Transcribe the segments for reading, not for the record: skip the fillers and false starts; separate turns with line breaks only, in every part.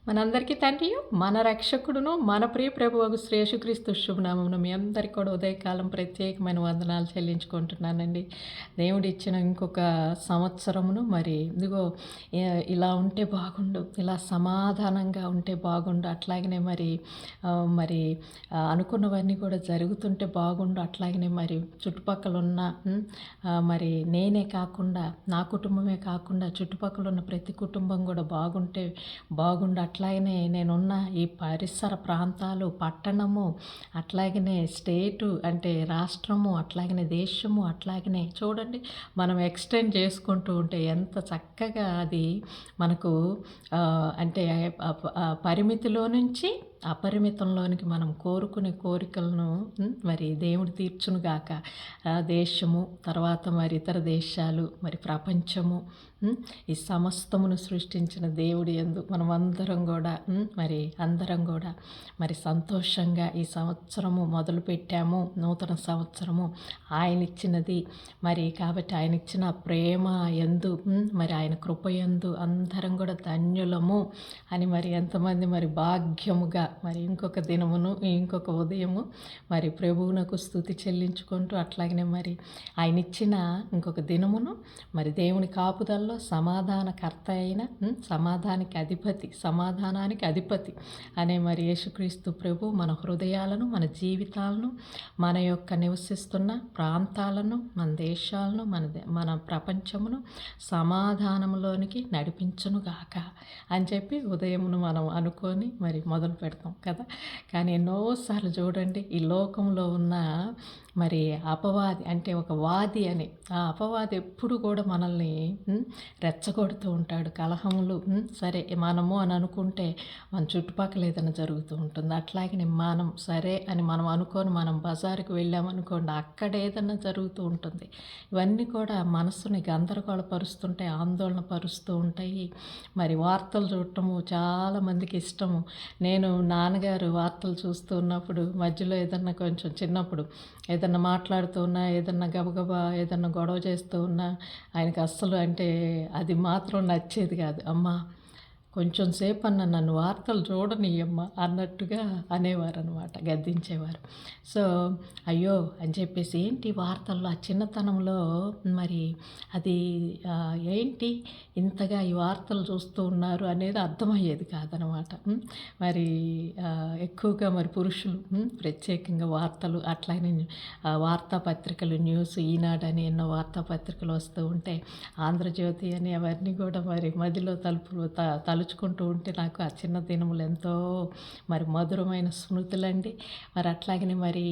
మనందరికీ తండ్రియు, మన రక్షకుడును, మన ప్రియ ప్రభువగు శ్రీ యేసుక్రీస్తు శుభనామమున మీ అందరికీ కూడా ఉదయకాలం ప్రత్యేకమైన వందనాలు చెల్లించుకుంటున్నానండి. దేవుడిచ్చిన ఇంకొక సంవత్సరమును మరి ఇదిగో ఇలా ఉంటే బాగుండు, ఇలా సమాధానంగా ఉంటే బాగుండు, అట్లాగనే మరి అనుకున్నవన్నీ కూడా జరుగుతుంటే బాగుండు, అట్లాగనే మరి చుట్టుపక్కల ఉన్న మరి నేనే కాకుండా నా కుటుంబమే కాకుండా చుట్టుపక్కల ఉన్న ప్రతి కుటుంబం కూడా బాగుంటే బాగుండు. అట్లాగనే నేనున్న ఈ పరిసర ప్రాంతాలు, పట్టణము, అట్లాగనే స్టేటు అంటే రాష్ట్రము, అట్లాగనే దేశము, అట్లాగనే చూడండి మనం ఎక్స్టెండ్ చేసుకుంటూ ఉంటే ఎంత చక్కగా అది మనకు అంటే పరిమితిలో నుంచి అపరిమితంలోనికి మనం కోరుకునే కోరికలను మరి దేవుడు తీర్చునుగాక. దేశము, తర్వాత మరి ఇతర దేశాలు, మరి ప్రపంచము, ఈ సమస్తమును సృష్టించిన దేవుడి యందు మనమందరం కూడా అందరం కూడా మరి సంతోషంగా ఈ సంవత్సరము మొదలుపెట్టాము. నూతన సంవత్సరము ఆయన ఇచ్చినది మరి, కాబట్టి ఆయన ఇచ్చిన ప్రేమ యందు మరి ఆయన కృప యందు అందరం కూడా ధన్యులము అని మరి ఎంతమంది మరి భాగ్యముగా మరి ఇంకొక దినమును ఇంకొక ఉదయము మరి ప్రభువునకు స్తుతి చెల్లించుకుంటూ, అట్లాగనే మరి ఆయన ఇచ్చిన ఇంకొక దినమును మరి దేవుని కాపుదల్లో సమాధానకర్త అయిన సమాధానానికి అధిపతి అనే మరి యేసుక్రీస్తు ప్రభు మన హృదయాలను, మన జీవితాలను, మన యొక్క నివసిస్తున్న ప్రాంతాలను, మన దేశాలను, మన ప్రపంచమును సమాధానంలోనికి నడిపించునుగాక అని చెప్పి ఉదయమును మనం అనుకొని మరి మొదలు పెడతాం కదా. కానీ ఎన్నోసార్లు చూడండి ఈ లోకంలో ఉన్న మరి అపవాది అంటే ఒక వాది అని, ఆ అపవాది ఎప్పుడు కూడా మనల్ని రెచ్చగొడుతూ ఉంటాడు. కలహములు సరే మనము అని అనుకుంటే మన చుట్టుపక్కల ఏదైనా జరుగుతూ ఉంటుంది. అట్లాగే మనం సరే అని మనం అనుకొని మనం బజారుకి వెళ్ళామనుకోండి, అక్కడ ఏదైనా జరుగుతూ ఉంటుంది. ఇవన్నీ కూడా మనసుని గందరగోళపరుస్తుంటాయి, ఆందోళన పరుస్తూ ఉంటాయి. మరి వార్తలు చూడటము చాలామందికి ఇష్టము. నేను నాన్నగారు వార్తలు చూస్తూ ఉన్నప్పుడు మధ్యలో ఏదన్నా కొంచెం చిన్నప్పుడు ఏదన్నా మాట్లాడుతూ ఉన్నా, ఏదన్నా గబగబా ఏదన్నా గొడవ చేస్తూ ఉన్నా ఆయనకు అస్సలు అంటే అది మాత్రం నచ్చేది కాదు. అమ్మ కొంచెం సేపు అన్న నన్ను వార్తలు చూడనీయమ్మ అన్నట్టుగా అనేవారు అనమాట, గద్దించేవారు. సో అయ్యో అని చెప్పేసి ఏంటి వార్తల్లో ఆ చిన్నతనంలో మరి అది ఏంటి ఇంతగా ఈ వార్తలు చూస్తూ ఉన్నారు అనేది అర్థమయ్యేది కాదనమాట. మరి ఎక్కువగా మరి పురుషులు ప్రత్యేకంగా వార్తలు, అట్లానే వార్తాపత్రికలు, న్యూస్, ఈనాడు అని ఎన్నో వార్తాపత్రికలు వస్తూ ఉంటే ఆంధ్రజ్యోతి అని అవన్నీ కూడా మరి మదిలో తలుచుకుంటూ ఉంటే నాకు ఆ చిన్న దినములు ఎంతో మరి మధురమైన స్మృతులండి. మరి అట్లాగనే మరి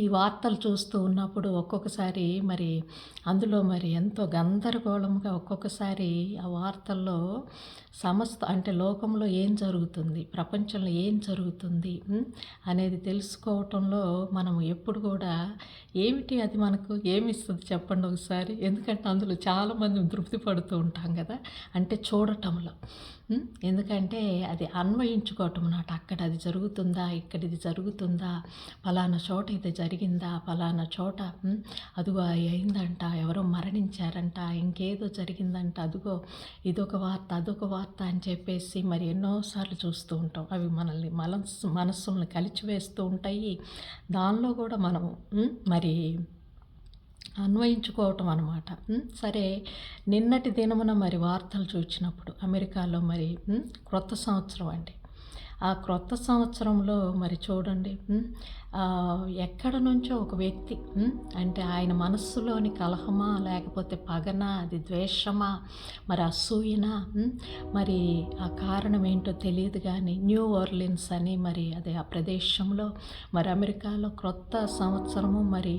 ఈ వార్తలు చూస్తూ ఉన్నప్పుడు ఒక్కొక్కసారి మరి అందులో మరి ఎంతో గందరగోళంగా ఒక్కొక్కసారి ఆ వార్తల్లో అంటే లోకంలో ఏం జరుగుతుంది, ప్రపంచంలో ఏం జరుగుతుంది అనేది తెలుసుకోవటంలో మనం ఎప్పుడు కూడా ఏమిటి అది మనకు ఏమి ఇస్తుంది చెప్పండి ఒకసారి. ఎందుకంటే అందులో చాలామంది తృప్తి పడుతూ ఉంటాం కదా, అంటే చూడటంలో. ఎందుకంటే అది అన్వయించుకోవటం అన్నమాట. అక్కడ అది జరుగుతుందా, ఇక్కడ ఇది జరుగుతుందా, ఫలానా చోట ఇది జరిగిందా, ఫలానా చోట అదిగో అయిందంట, ఎవరో మరణించారంట, ఇంకేదో జరిగిందంట, అదిగో ఇదొక వార్త అదొక వార్త అని చెప్పేసి మరి ఎన్నోసార్లు చూస్తూ ఉంటాం. అవి మనల్ని మనస్సులను కలిచివేస్తూ ఉంటాయి. దానిలో కూడా మనము మరి అన్వయించుకోవటం అనమాట. సరే నిన్నటి దినమున మరి వార్తలు చూసినప్పుడు అమెరికాలో మరి క్రొత్త సంవత్సరం అండి. ఆ క్రొత్త సంవత్సరంలో మరి చూడండి ఎక్కడ నుంచో ఒక వ్యక్తి అంటే ఆయన మనస్సులోని కలహమా, లేకపోతే పగనా, అది ద్వేషమా, మరి అసూయనా, మరి ఆ కారణం ఏంటో తెలియదు కానీ న్యూ ఓర్లిన్స్ అని మరి అది ఆ ప్రదేశంలో మరి అమెరికాలో క్రొత్త సంవత్సరము మరి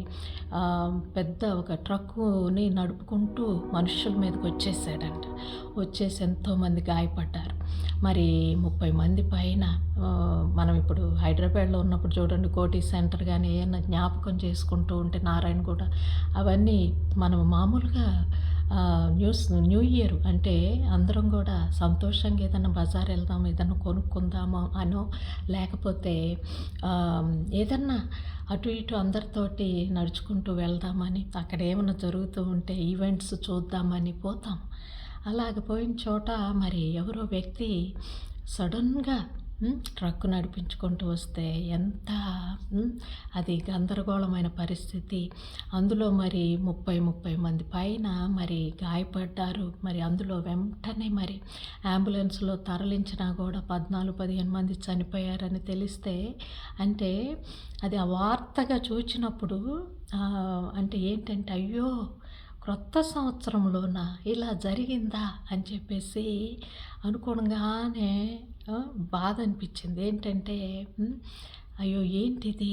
పెద్ద ఒక ట్రక్కుని నడుపుకుంటూ మనుషుల మీదకి వచ్చేసాడంట. వచ్చేసి ఎంతోమంది గాయపడ్డారు. మరి 30 మంది పైన మనం ఇప్పుడు హైదరాబాద్లో ఉన్నప్పుడు చూడండి కోటి సెంటర్ కానీ ఏమన్నా జ్ఞాపకం చేసుకుంటూ ఉంటే నారాయణగూడ అవన్నీ మనం మామూలుగా న్యూ ఇయర్ అంటే అందరం కూడా సంతోషంగా ఏదైనా బజార్ వెళ్దాం, ఏదన్నా కొనుక్కుందామో అనో, లేకపోతే ఏదన్నా అటు ఇటు అందరితోటి నడుచుకుంటూ వెళ్దామని, అక్కడ ఏమైనా జరుగుతూ ఉంటే ఈవెంట్స్ చూద్దామని పోతాం. అలాగ పోయిన చోట మరి ఎవరో వ్యక్తి సడన్గా ట్రక్ నడిపించుకుంటూ వస్తే ఎంత అది గందరగోళమైన పరిస్థితి. అందులో మరి 30 మంది పైన మరి గాయపడ్డారు. మరి అందులో వెంటనే మరి అంబులెన్స్లో తరలించినా కూడా 14-15 మంది చనిపోయారని తెలిస్తే, అంటే అది ఆ వార్తగా చూచినప్పుడు అంటే ఏంటంటే, అయ్యో, క్రొత్త సంవత్సరంలోన ఇలా జరిగిందా అని చెప్పేసి అనుకోగానే బాధ అనిపించింది. ఏంటంటే అయ్యో, ఏంటిది,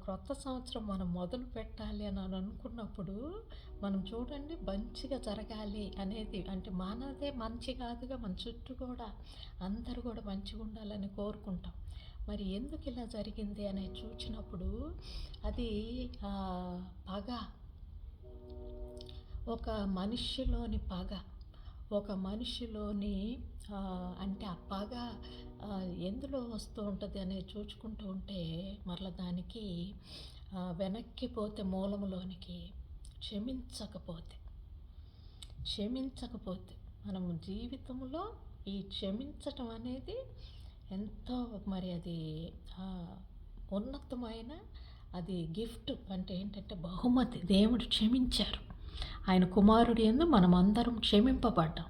క్రొత్త సంవత్సరం మనం మొదలు పెట్టాలి అని అనుకున్నప్పుడు మనం చూడండి, మంచిగా జరగాలి అనేది, అంటే మనదే మంచి కాదుగా, మన చుట్టూ కూడా అందరూ కూడా మంచిగా ఉండాలని కోరుకుంటాం. మరి ఎందుకు ఇలా జరిగింది అనేది చూచినప్పుడు అది పగ, ఒక మనిషిలోని పగ, ఒక మనిషిలోని అంటే ఆ పగ ఎందులో వస్తూ ఉంటుంది అనేది చూచుకుంటూ ఉంటే మరలా దానికి వెనక్కిపోతే మూలంలోనికి క్షమించకపోతే మనము జీవితంలో ఈ క్షమించటం అనేది ఎంతో మరి అది ఉన్నతమైన అది గిఫ్ట్. అంటే ఏంటంటే బహుమతి. దేవుడు క్షమించారు. ఆయన కుమారుడి యందు మనమందరం క్షమింపబడ్డాం.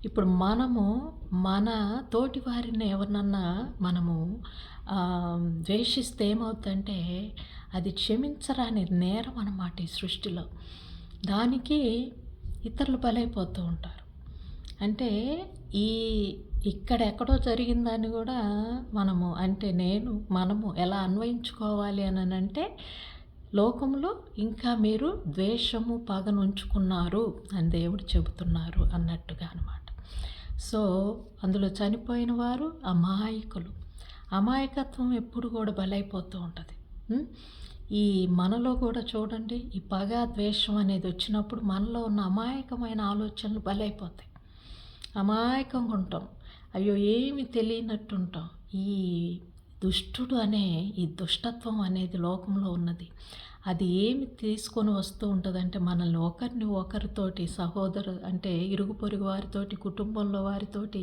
ఇప్పుడు మనము మన తోటి వారిని ఎవరినన్నా మనము ద్వేషిస్తే ఏమవుతుందంటే అది క్షమించరాని నేరం అన్నమాట ఈ సృష్టిలో. దానికి ఇతరులు బలైపోతూ ఉంటారు. అంటే ఇక్కడెక్కడో జరిగిందని కూడా మనము అంటే మనము ఎలా అన్వయించుకోవాలి అని అంటే, లోకంలో ఇంకా మీరు ద్వేషము పగను ఉంచుకున్నారు అని దేవుడు చెబుతున్నారు అన్నట్టుగా అనమాట. సో అందులో చనిపోయిన వారు అమాయకులు. అమాయకత్వం ఎప్పుడు కూడా బలైపోతూ ఉంటుంది. ఈ మనలో కూడా చూడండి, ఈ పగ ద్వేషం అనేది వచ్చినప్పుడు మనలో ఉన్న అమాయకమైన ఆలోచనలు బలైపోతాయి. అమాయకంగా ఉంటాం. అయ్యో, ఏమి తెలియనట్టుంటాం. ఈ దుష్టుడు అనే ఈ దుష్టత్వం అనేది లోకంలో ఉన్నది. అది ఏమి తీసుకొని వస్తూ ఉంటుందంటే మనల్ని ఒకరితోటి అంటే ఇరుగు పొరుగు వారితోటి, కుటుంబంలో వారితోటి,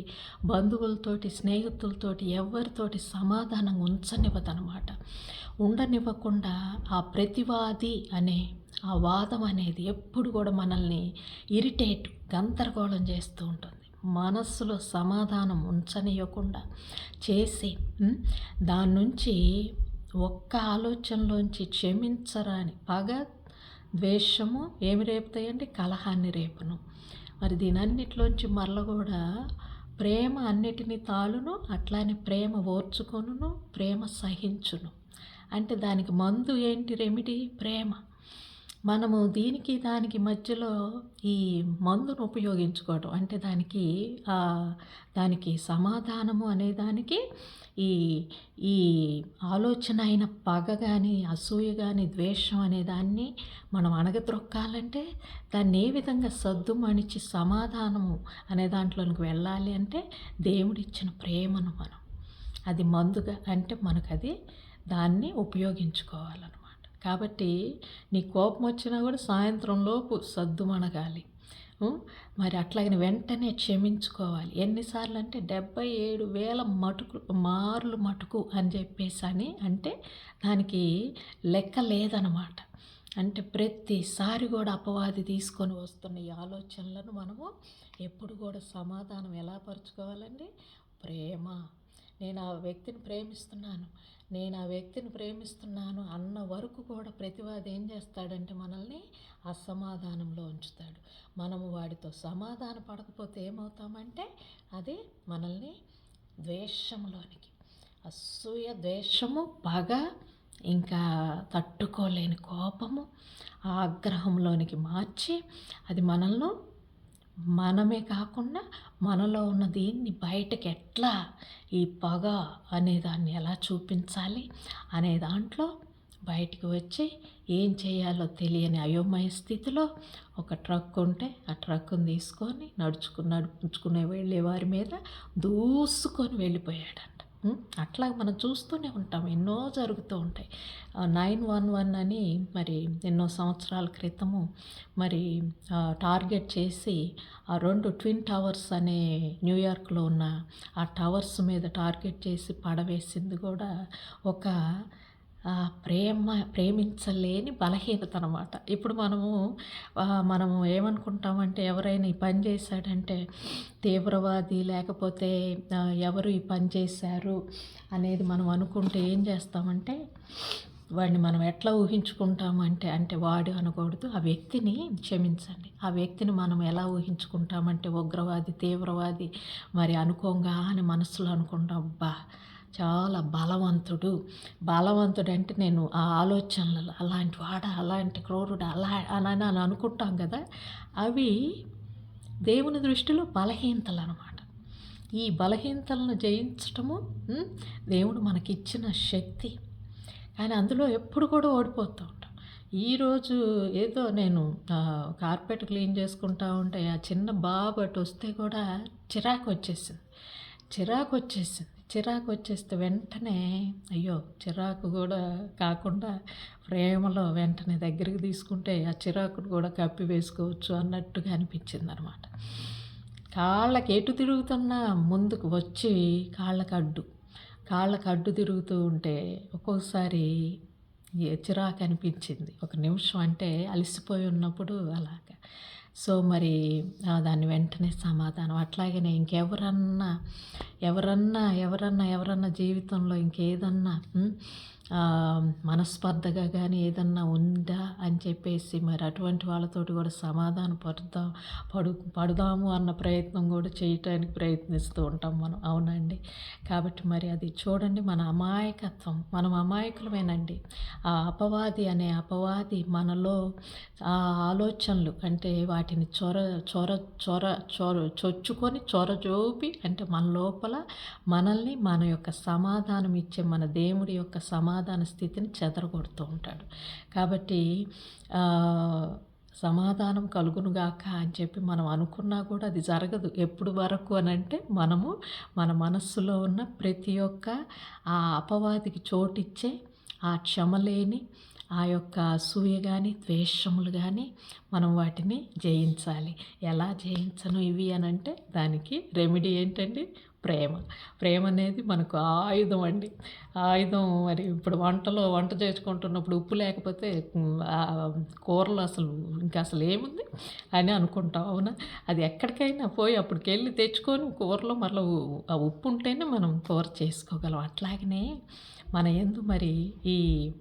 బంధువులతోటి, స్నేహితులతోటి ఎవరితోటి సమాధానం ఉంచనివ్వదనమాట. ఉండనివ్వకుండా ఆ ప్రతివాది అనే ఆ వాదం అనేది ఎప్పుడు కూడా మనల్ని గందరగోళం చేస్తూ ఉంటుంది. మనస్సులో సమాధానం ఉంచనివ్వకుండా చేసి దాని నుంచి ఒక్క ఆలోచనలోంచి క్షమించరాని పగ, ద్వేషము ఏమి రేపుతాయండి? కలహాన్ని రేపును. మరి దీనన్నిటిలోంచి మరల కూడా ప్రేమ అన్నిటినీ తాళును, అట్లానే ప్రేమ ఓర్చుకొనును, ప్రేమ సహించును. అంటే దానికి మందు ఏంటి? రెమిడీ ప్రేమ. మనము దానికి మధ్యలో ఈ మందును ఉపయోగించుకోవడం, అంటే దానికి సమాధానము అనేదానికి ఈ ఆలోచన అయిన పగ కానీ, అసూయ కానీ, ద్వేషం అనేదాన్ని మనం అణగద్రొక్కాలంటే దాన్ని ఏ విధంగా సద్దుమణిచి సమాధానము అనే దాంట్లోనికి వెళ్ళాలి అంటే దేవుడిచ్చిన ప్రేమను అది మందుగా అంటే మనకు దాన్ని ఉపయోగించుకోవాలన్నమాట. కాబట్టి నీ కోపం వచ్చినా కూడా సాయంత్రంలోపు సద్దుమణగాలి. మరి అట్లాగని వెంటనే క్షమించుకోవాలి. ఎన్నిసార్లు అంటే 77,000 మార్లు మటుకు అని చెప్పేసి అంటే దానికి లెక్క లేదనమాట. అంటే ప్రతిసారి కూడా అపవాది తీసుకొని వస్తున్న ఈ ఆలోచనలను మనము ఎప్పుడు కూడా సమాధానం ఎలా పరుచుకోవాలండి? ప్రేమ. నేను ఆ వ్యక్తిని ప్రేమిస్తున్నాను అన్న వరకు కూడా ప్రతివాది ఏం చేస్తాడంటే మనల్ని అసమాధానంలో ఉంచుతాడు. మనము వాడితో సమాధాన పడకపోతే ఏమవుతామంటే అది మనల్ని ద్వేషంలోనికి, అసూయ, ద్వేషము, పగ, ఇంకా తట్టుకోలేని కోపము, ఆగ్రహంలోనికి మార్చి అది మనమే కాకుండా మనలో ఉన్న దీన్ని బయటకి ఎట్లా ఈ పగ అనేదాన్ని ఎలా చూపించాలి అనే దాంట్లో బయటికి వచ్చి ఏం చేయాలో తెలియని అయోమయ స్థితిలో ఒక ట్రక్ ఉంటే ఆ ట్రక్కుని తీసుకొని నడుచుకునే వెళ్ళే వారి మీద దూసుకొని వెళ్ళిపోయాడంట. అట్లా మనం చూస్తూనే ఉంటాం. ఎన్నో జరుగుతూ ఉంటాయి. 911 అని మరి ఎన్నో సంవత్సరాల క్రితము మరి టార్గెట్ చేసి ఆ 2 ట్విన్ టవర్స్ అనే న్యూయార్క్‌లో ఉన్న ఆ టవర్స్ మీద టార్గెట్ చేసి పడవేసింది కూడా ఒక ప్రేమించలేని బలహీనత అనమాట. ఇప్పుడు మనము ఏమనుకుంటామంటే ఎవరైనా ఈ పని చేశాడంటే తీవ్రవాది, లేకపోతే ఎవరు ఈ పని చేశారు అనేది మనం అనుకుంటే ఏం చేస్తామంటే వాడిని మనం ఎట్లా ఊహించుకుంటామంటే వాడు అనకూడదు, ఆ వ్యక్తిని క్షమించండి. ఆ వ్యక్తిని మనం ఎలా ఊహించుకుంటామంటే ఉగ్రవాది, తీవ్రవాది మరి అనుకోంగానే మనసులో అనుకుంటాం, అబ్బా చాలా బలవంతుడంటే నేను ఆ ఆలోచనలు అలాంటి వాడా, అలాంటి క్రూరుడా, అలా అని అనుకుంటాం కదా. అవి దేవుని దృష్టిలో బలహీనతలు అనమాట. ఈ బలహీనతలను జయించటము దేవుడు మనకిచ్చిన శక్తి. కానీ అందులో ఎప్పుడు కూడా ఓడిపోతూ ఉంటాం. ఈరోజు ఏదో నేను కార్పెట్ క్లీన్ చేసుకుంటా ఉంటే ఆ చిన్న బాబు అటు వస్తే కూడా చిరాకు వచ్చేస్తే వెంటనే అయ్యో చిరాకు కూడా కాకుండా ప్రేమలో వెంటనే దగ్గరికి తీసుకుంటే ఆ చిరాకును కూడా కప్పి వేసుకోవచ్చు అన్నట్టుగా అనిపించింది అనమాట. కాళ్ళకి ఎటు తిరుగుతున్నా ముందుకు వచ్చి కాళ్ళకు అడ్డు తిరుగుతూ ఉంటే ఒక్కొక్కసారి చిరాకు అనిపించింది. ఒక నిమిషం అంటే అలసిపోయి ఉన్నప్పుడు అలాగా. సో మరి దాన్ని వెంటనే సమాధానం. అట్లాగనే ఎవరన్నా జీవితంలో ఇంకేదన్నా మనస్పర్ధగా కానీ ఏదన్నా ఉందా అని చెప్పేసి మరి అటువంటి వాళ్ళతోటి కూడా సమాధానం పడుదాము అన్న ప్రయత్నం కూడా చేయటానికి ప్రయత్నిస్తూ ఉంటాం మనం. అవునండి. కాబట్టి మరి అది చూడండి, మన అమాయకత్వం, మనం అమాయకులమేనండి. ఆ అపవాది మనలో ఆ ఆలోచనలు అంటే వాటిని చొరజోపి అంటే మన లోపల మనల్ని మన యొక్క సమాధానం ఇచ్చే మన దేవుడి యొక్క సమాధాన స్థితిని చెదరగొడుతూ ఉంటాడు. కాబట్టి సమాధానం కలుగునుగాక అని చెప్పి మనం అనుకున్నా కూడా అది జరగదు. ఎప్పుడు వరకు అనంటే మనము మన మనస్సులో ఉన్న ప్రతి ఒక్క ఆ అపవాదికి చోటిచ్చే ఆ క్షమలేని ఆ యొక్క అసూయ కానీ ద్వేషములు కానీ మనం వాటిని జయించాలి. ఎలా జయించను ఇవి అనంటే దానికి రెమెడీ ఏంటండి? ప్రేమ అనేది మనకు ఆయుధం అండి. ఆయుధం. మరి ఇప్పుడు వంట చేసుకుంటున్నప్పుడు ఉప్పు లేకపోతే కూరలో అసలు ఏముంది అని అనుకుంటాం, అవునా? అది ఎక్కడికైనా పోయి అప్పటికెళ్ళి తెచ్చుకొని కూరలో మరలా ఆ ఉప్పు ఉంటేనే మనం కూర చేసుకోగలం. అట్లాగనే మన యందు మరి ఈ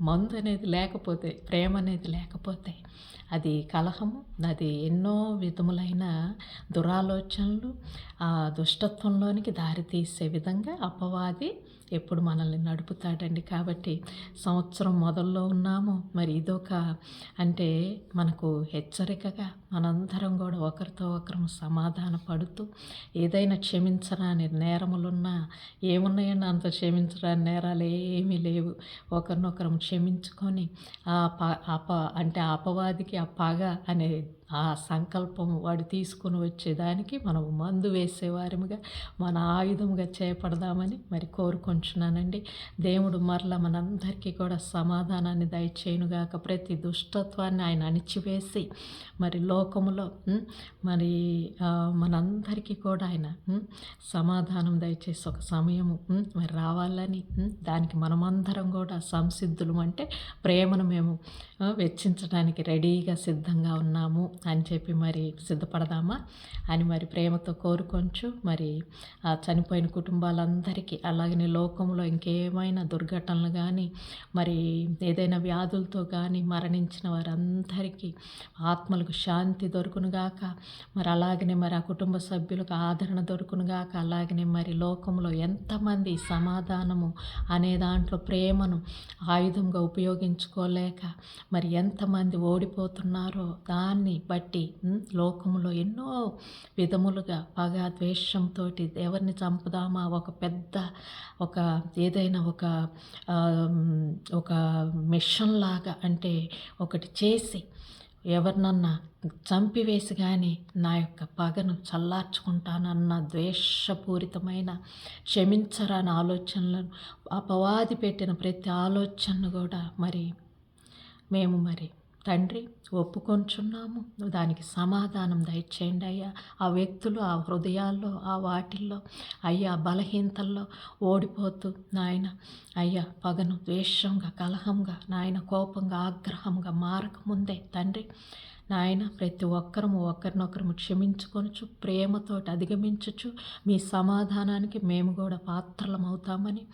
మందు అనేది లేకపోతే, ప్రేమ అనేది లేకపోతే అది కలహము, అది ఎన్నో విధములైన దురాలోచనలు, దుష్టత్వంలోనికి దారితీసే విధంగా అపవాది ఎప్పుడు మనల్ని నడుపుతాడండి. కాబట్టి సంవత్సరం మొదల్లో ఉన్నాము. మరి ఇదొక అంటే మనకు హెచ్చరికగా మనందరం కూడా ఒకరితో ఒకరు సమాధాన పడుతూ ఏదైనా క్షమించరాని నేరములున్నా, ఏమున్నాయండి అంత క్షమించరాని నేరాలు ఏమీ లేవు. ఒకరినొకరం క్షమించుకొని అపవాదికి ఆ పగ అనే ఆ సంకల్పం వాడు తీసుకుని వచ్చేదానికి మనం మందు వేసేవారిగా మన ఆయుధంగా చేపడదామని మరి కోరుకుంటున్నానండి. దేవుడు మరలా మనందరికీ కూడా సమాధానాన్ని దయచేయునుగాక. ప్రతి దుష్టత్వాన్ని ఆయన అణిచివేసి మరి లోకములో మరి మనందరికీ కూడా ఆయన సమాధానం దయచేసి ఒక సమయము మరి రావాలని, దానికి మనమందరం కూడా సంసిద్ధులు అంటే ప్రేమను మేము వెచ్చించడానికి రెడీగా సిద్ధంగా ఉన్నాము అని చెప్పి మరి సిద్ధపడదామా అని మరి ప్రేమతో కోరుకొంచు. మరి ఆ చనిపోయిన కుటుంబాలందరికీ, అలాగనే లోకంలో ఇంకేమైనా దుర్ఘటనలు కానీ మరి ఏదైనా వ్యాధులతో కానీ మరణించిన వారందరికీ ఆత్మలకు శాంతి దొరుకునుగాక. మరి అలాగనే మరి ఆ కుటుంబ సభ్యులకు ఆదరణ దొరుకునుగాక. అలాగనే మరి లోకంలో ఎంతమంది సమాధానము అనే దాంట్లో ప్రేమను ఆయుధంగా ఉపయోగించుకోలేక మరి ఎంతమంది ఓడిపోతున్నారో దాన్ని బట్టి లోకంలో ఎన్నో విధములుగా పగ ద్వేషంతో ఎవరిని చంపుదామా, ఏదైనా ఒక మిషన్ లాగా అంటే ఒకటి చేసి ఎవరినన్నా చంపివేసి కానీ నా యొక్క పగను చల్లార్చుకుంటానన్న ద్వేషపూరితమైన క్షమించరాని ఆలోచనలను అపవాది పెట్టిన ప్రతి ఆలోచనను కూడా మేము తండ్రి ఒప్పుకొంచున్నాము. దానికి సమాధానం దయచేయండి అయ్యా. ఆ వ్యక్తులు ఆ హృదయాల్లో ఆ వాటిల్లో అయ్యా బలహీనతల్లో ఓడిపోతూ నాయన అయ్యా పగను ద్వేషంగా కలహంగా నాయన కోపంగా ఆగ్రహంగా మారకముందే తండ్రి నాయన ప్రతి ఒక్కరము ఒకరినొకరము క్షమించుకొనుచు ప్రేమతోటి అధిగమించుచు మీ సమాధానానికి మేము కూడా పాత్రలం అవుతామని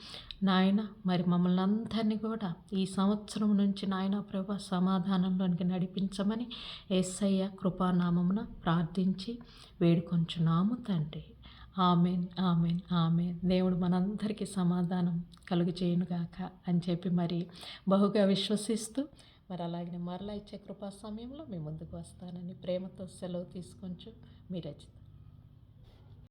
నాయన మమ్మల్ని అందరినీ కూడా ఈ సంవత్సరం నుంచి నాయన ప్రభు సమాధానంలోనికి నడిపించమని యేసయ్య కృపానామమున ప్రార్థించి వేడుకొంచున్నాము తండ్రి. Amen amen amen. దేవుడు మనందరికీ సమాధానం కలుగు చేయునుగాక అని చెప్పి బహుగా విశ్వసిస్తూ అలాగే మరలా ఇచ్చే కృపా సమయంలో మీ ముందుకు వస్తానని ప్రేమతో సెలవు తీసుకొంచు మీ రచిత.